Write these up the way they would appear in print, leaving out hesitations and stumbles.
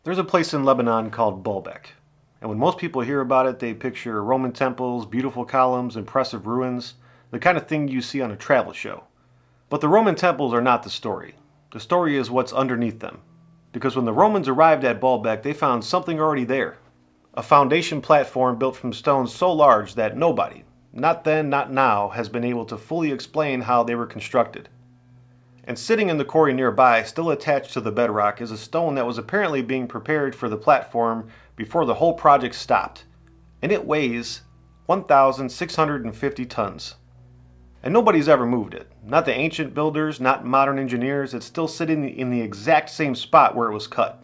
There's a place in Lebanon called Baalbek, and when most people hear about it, they picture Roman temples, beautiful columns, impressive ruins, the kind of thing you see on a travel show. But the Roman temples are not the story. The story is what's underneath them. Because when the Romans arrived at Baalbek, they found something already there. A foundation platform built from stones so large that nobody, not then, not now, has been able to fully explain how they were constructed. And sitting in the quarry nearby, still attached to the bedrock, is a stone that was apparently being prepared for the platform before the whole project stopped. And it weighs 1,650 tons. And nobody's ever moved it. Not the ancient builders, not modern engineers. It's still sitting in the exact same spot where it was cut.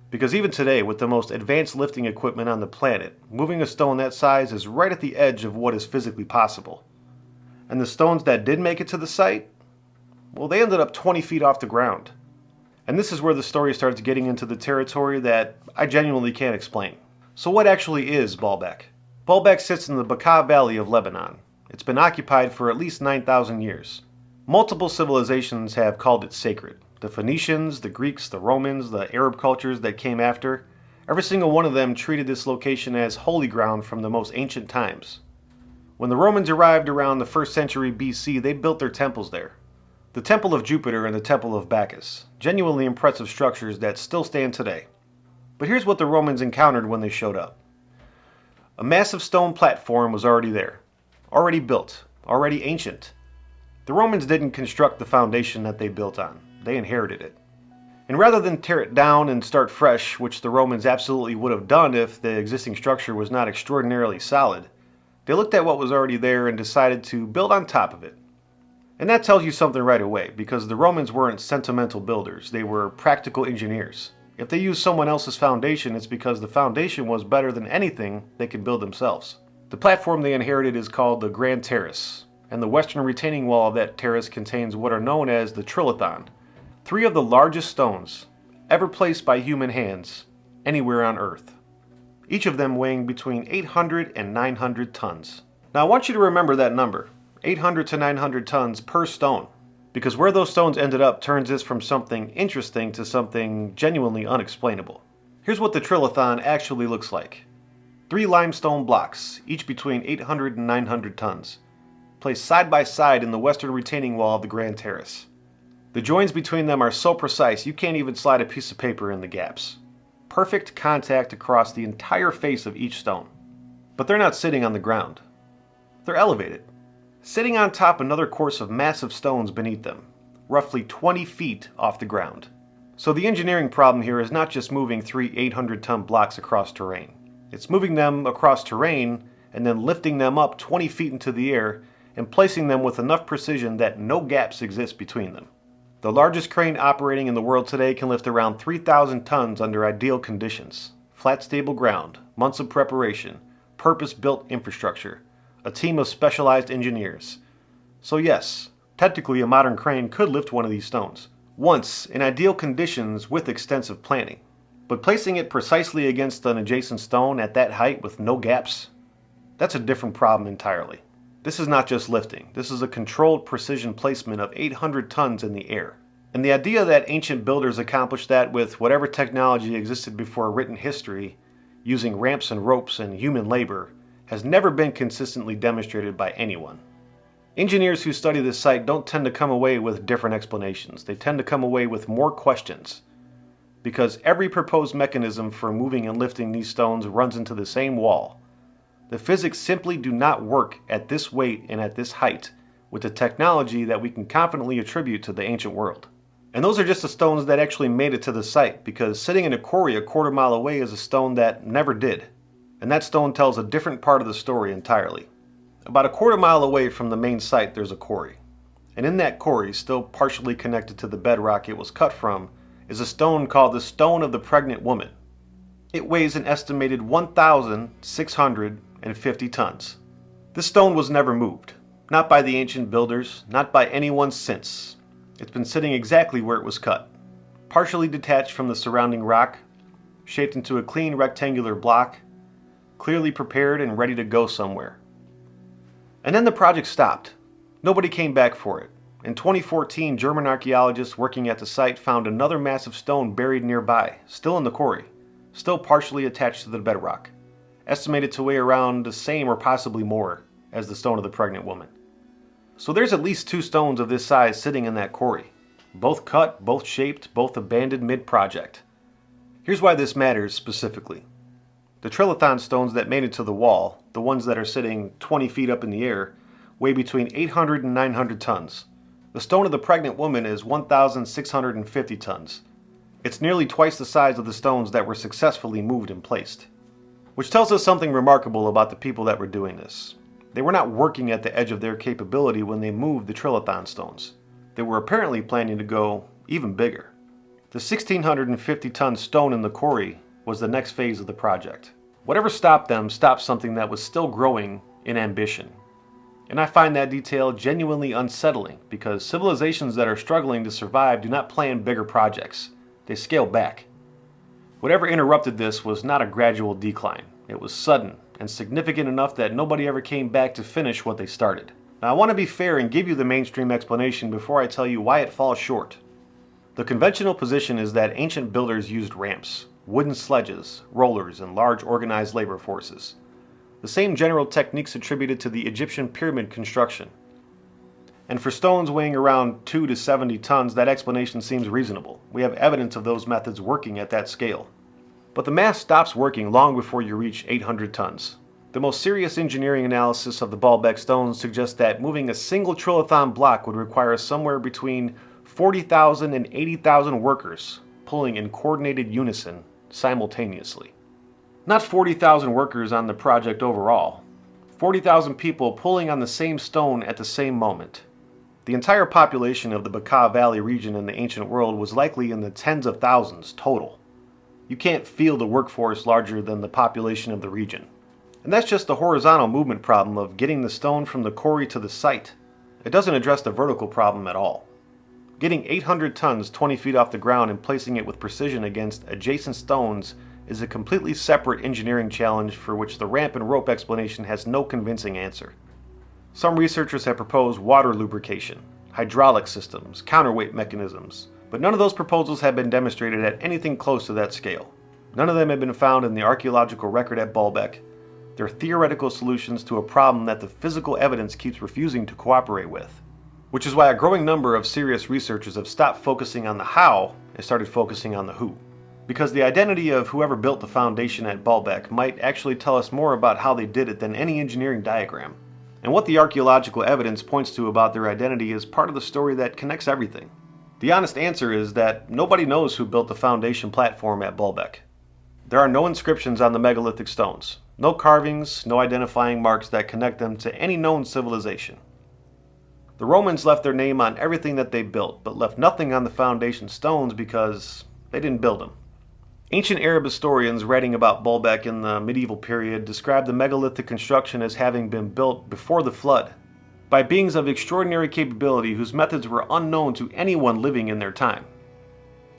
Because even today, with the most advanced lifting equipment on the planet, moving a stone that size is right at the edge of what is physically possible. And the stones that did make it to the site, well, they ended up 20 feet off the ground. And this is where the story starts getting into the territory that I genuinely can't explain. So what actually is Baalbek? Baalbek sits in the Bekaa Valley of Lebanon. It's been occupied for at least 9,000 years. Multiple civilizations have called it sacred. The Phoenicians, the Greeks, the Romans, the Arab cultures that came after, every single one of them treated this location as holy ground from the most ancient times. When the Romans arrived around the 1st century BC, they built their temples there. The Temple of Jupiter and the Temple of Bacchus, genuinely impressive structures that still stand today. But here's what the Romans encountered when they showed up. A massive stone platform was already there, already built, already ancient. The Romans didn't construct the foundation that they built on, they inherited it. And rather than tear it down and start fresh, which the Romans absolutely would have done if the existing structure was not extraordinarily solid, they looked at what was already there and decided to build on top of it. And that tells you something right away, because the Romans weren't sentimental builders, they were practical engineers. If they used someone else's foundation, it's because the foundation was better than anything they could build themselves. The platform they inherited is called the Grand Terrace, and the western retaining wall of that terrace contains what are known as the Trilithon, 3 of the largest stones ever placed by human hands anywhere on Earth, each of them weighing between 800 and 900 tons. Now I want you to remember that number. 800 to 900 tons per stone, because where those stones ended up turns this from something interesting to something genuinely unexplainable. Here's what the Trilithon actually looks like. 3 limestone blocks, each between 800 and 900 tons, placed side by side in the western retaining wall of the Grand Terrace. The joins between them are so precise you can't even slide a piece of paper in the gaps. Perfect contact across the entire face of each stone. But they're not sitting on the ground. They're elevated, sitting on top another course of massive stones beneath them, roughly 20 feet off the ground. So the engineering problem here is not just moving 3 800-ton blocks across terrain. It's moving them across terrain and then lifting them up 20 feet into the air and placing them with enough precision that no gaps exist between them. The largest crane operating in the world today can lift around 3,000 tons under ideal conditions. Flat, stable ground, months of preparation, purpose-built infrastructure, a team of specialized engineers. So yes, technically a modern crane could lift one of these stones, once in ideal conditions with extensive planning. But placing it precisely against an adjacent stone at that height with no gaps, that's a different problem entirely. This is not just lifting, this is a controlled precision placement of 800 tons in the air. And the idea that ancient builders accomplished that with whatever technology existed before written history, using ramps and ropes and human labor, has never been consistently demonstrated by anyone. Engineers who study this site don't tend to come away with different explanations. They tend to come away with more questions, because every proposed mechanism for moving and lifting these stones runs into the same wall. The physics simply do not work at this weight and at this height with the technology that we can confidently attribute to the ancient world. And those are just the stones that actually made it to the site, because sitting in a quarry a quarter mile away is a stone that never did. And that stone tells a different part of the story entirely. About a quarter mile away from the main site there's a quarry. And in that quarry, still partially connected to the bedrock it was cut from, is a stone called the Stone of the Pregnant Woman. It weighs an estimated 1,650 tons. This stone was never moved. Not by the ancient builders, not by anyone since. It's been sitting exactly where it was cut. Partially detached from the surrounding rock, shaped into a clean rectangular block, clearly prepared and ready to go somewhere. And then the project stopped. Nobody came back for it. In 2014, German archaeologists working at the site found another massive stone buried nearby, still in the quarry. still partially attached to the bedrock, estimated to weigh around the same or possibly more as the stone of the pregnant woman. So there's at least 2 stones of this size sitting in that quarry, both cut, both shaped, both abandoned mid-project. Here's why this matters specifically. The Trilithon stones that made it to the wall, the ones that are sitting 20 feet up in the air, weigh between 800 and 900 tons. The stone of the pregnant woman is 1,650 tons. It's nearly twice the size of the stones that were successfully moved and placed. Which tells us something remarkable about the people that were doing this. They were not working at the edge of their capability when they moved the Trilithon stones. They were apparently planning to go even bigger. The 1,650-ton stone in the quarry was the next phase of the project. Whatever stopped them stopped something that was still growing in ambition. And I find that detail genuinely unsettling because civilizations that are struggling to survive do not plan bigger projects. They scale back. Whatever interrupted this was not a gradual decline. It was sudden and significant enough that nobody ever came back to finish what they started. Now I want to be fair and give you the mainstream explanation before I tell you why it falls short. The conventional position is that ancient builders used ramps, wooden sledges, rollers, and large organized labor forces. The same general techniques attributed to the Egyptian pyramid construction. And for stones weighing around 2 to 70 tons, that explanation seems reasonable. We have evidence of those methods working at that scale. But the math stops working long before you reach 800 tons. The most serious engineering analysis of the Baalbek stones suggests that moving a single Trilithon block would require somewhere between 40,000 and 80,000 workers pulling in coordinated unison simultaneously. Not 40,000 workers on the project overall. 40,000 people pulling on the same stone at the same moment. The entire population of the Bekaa Valley region in the ancient world was likely in the tens of thousands total. You can't field a workforce larger than the population of the region. And that's just the horizontal movement problem of getting the stone from the quarry to the site. It doesn't address the vertical problem at all. Getting 800 tons 20 feet off the ground and placing it with precision against adjacent stones is a completely separate engineering challenge for which the ramp and rope explanation has no convincing answer. Some researchers have proposed water lubrication, hydraulic systems, counterweight mechanisms, but none of those proposals have been demonstrated at anything close to that scale. None of them have been found in the archaeological record at Baalbek. They're theoretical solutions to a problem that the physical evidence keeps refusing to cooperate with. Which is why a growing number of serious researchers have stopped focusing on the how and started focusing on the who. Because the identity of whoever built the foundation at Baalbek might actually tell us more about how they did it than any engineering diagram. And what the archaeological evidence points to about their identity is part of the story that connects everything. The honest answer is that nobody knows who built the foundation platform at Baalbek. There are no inscriptions on the megalithic stones, no carvings, no identifying marks that connect them to any known civilization. The Romans left their name on everything that they built, but left nothing on the foundation stones because they didn't build them. Ancient Arab historians writing about Baalbek in the medieval period describe the megalithic construction as having been built before the flood, by beings of extraordinary capability whose methods were unknown to anyone living in their time.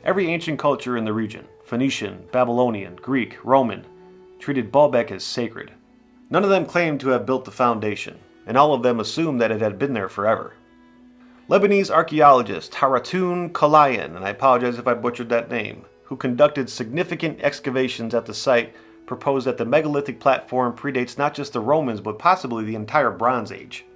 Every ancient culture in the region, Phoenician, Babylonian, Greek, Roman, treated Baalbek as sacred. None of them claimed to have built the foundation, and all of them assumed that it had been there forever. Lebanese archaeologist Haratun Kalayan, and I apologize if I butchered that name, who conducted significant excavations at the site, proposed that the megalithic platform predates not just the Romans but possibly the entire Bronze Age.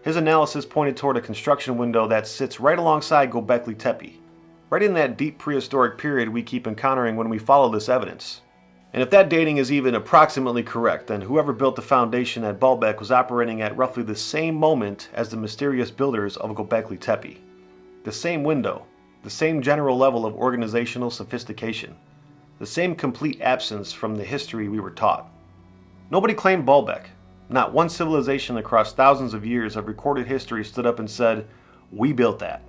His analysis pointed toward a construction window that sits right alongside Göbekli Tepe, right in that deep prehistoric period we keep encountering when we follow this evidence. And if that dating is even approximately correct, then whoever built the foundation at Baalbek was operating at roughly the same moment as the mysterious builders of Göbekli Tepe. The same window, the same general level of organizational sophistication, the same complete absence from the history we were taught. Nobody claimed Baalbek. Not one civilization across thousands of years of recorded history stood up and said, "We built that."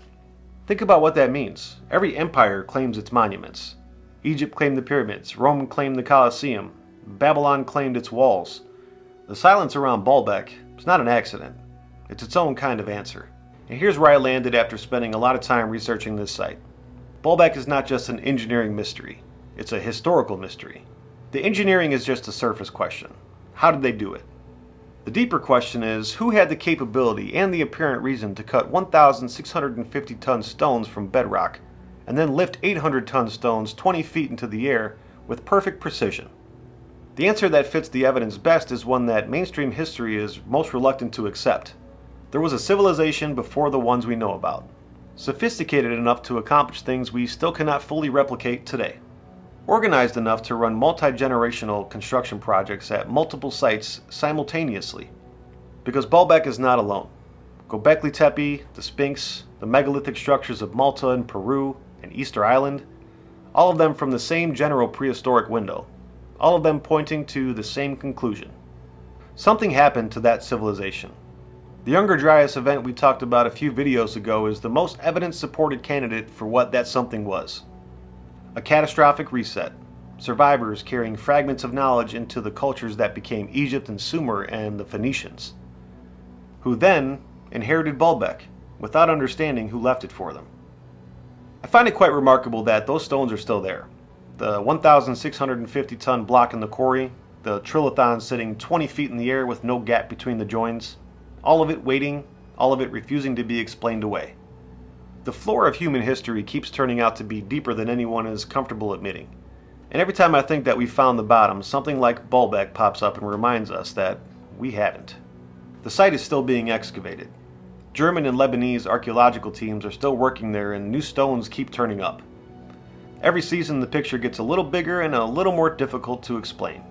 Think about what that means. Every empire claims its monuments. Egypt claimed the pyramids, Rome claimed the Colosseum, Babylon claimed its walls. The silence around Baalbek is not an accident. It's its own kind of answer. And here's where I landed after spending a lot of time researching this site. Baalbek is not just an engineering mystery, it's a historical mystery. The engineering is just a surface question. How did they do it? The deeper question is, who had the capability and the apparent reason to cut 1,650-ton stones from bedrock and then lift 800-ton stones 20 feet into the air with perfect precision. The answer that fits the evidence best is one that mainstream history is most reluctant to accept. There was a civilization before the ones we know about, sophisticated enough to accomplish things we still cannot fully replicate today, organized enough to run multi-generational construction projects at multiple sites simultaneously. Because Baalbek is not alone. Göbekli Tepe, the Sphinx, the megalithic structures of Malta and Peru, and Easter Island, all of them from the same general prehistoric window, all of them pointing to the same conclusion. Something happened to that civilization. The Younger Dryas event we talked about a few videos ago is the most evidence-supported candidate for what that something was. A catastrophic reset, survivors carrying fragments of knowledge into the cultures that became Egypt and Sumer and the Phoenicians, who then inherited Baalbek without understanding who left it for them. I find it quite remarkable that those stones are still there. The 1,650-ton block in the quarry, the Trilithon sitting 20 feet in the air with no gap between the joins, all of it waiting, all of it refusing to be explained away. The floor of human history keeps turning out to be deeper than anyone is comfortable admitting. And every time I think that we've found the bottom, something like Baalbek pops up and reminds us that we haven't. The site is still being excavated. German and Lebanese archaeological teams are still working there and new stones keep turning up. Every season the picture gets a little bigger and a little more difficult to explain.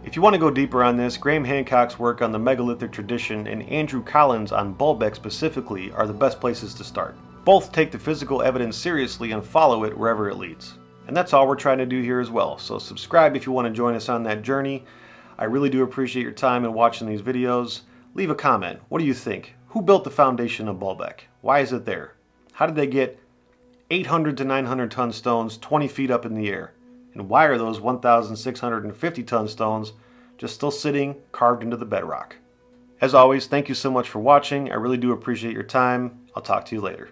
If you want to go deeper on this, Graham Hancock's work on the megalithic tradition and Andrew Collins on Baalbek specifically are the best places to start. Both take the physical evidence seriously and follow it wherever it leads. And that's all we're trying to do here as well, so subscribe if you want to join us on that journey. I really do appreciate your time in watching these videos. Leave a comment. What do you think? Who built the foundation of Baalbek? Why is it there? How did they get 800 to 900 ton stones 20 feet up in the air? And why are those 1,650 ton stones just still sitting carved into the bedrock? As always, thank you so much for watching. I really do appreciate your time. I'll talk to you later.